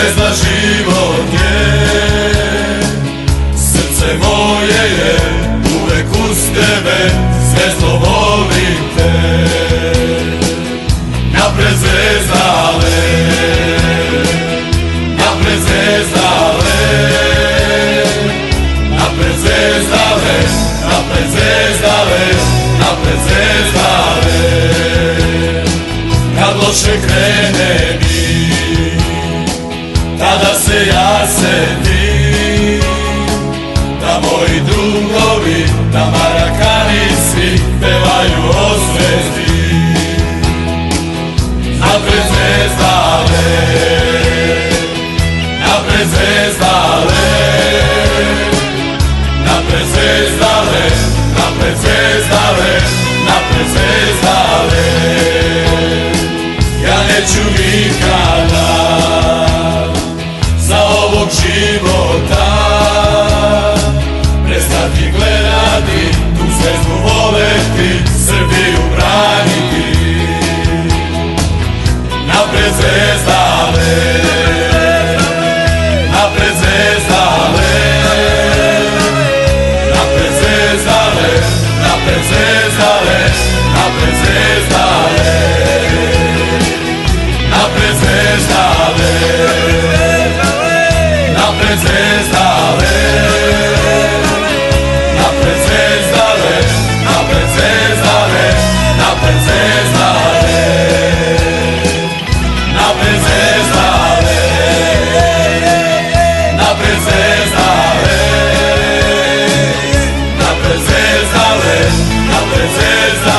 zvezda život je, srce moje je uvek uz tebe, zvezdo volim te. Napred zvezdale, napred zvezdale, napred zvezdale, napred zvezdale, napred zvezdale. Kad loše krene mi, tada se ja setim da moji drugovi, da Marakani svi pevaju o zvezdi. Napred zvezdale, napred zvezdale, napred zvezdale, napred zvezdale, napred zvezdale. Ja neću nikada za ovog života prestati gledati, tu zvezdu voleti, Srbiju braniti. Napred zvezdale, napred zvezdale, napred zvezdale, napred zvezdale, napred zvezdale, napred zvezdale, napred zvezdale, napred zvezdale, napred zvezdale, napred zvezdale, napred zvezdale, napred zvezdale, napred zvezdale, napred zvezdale.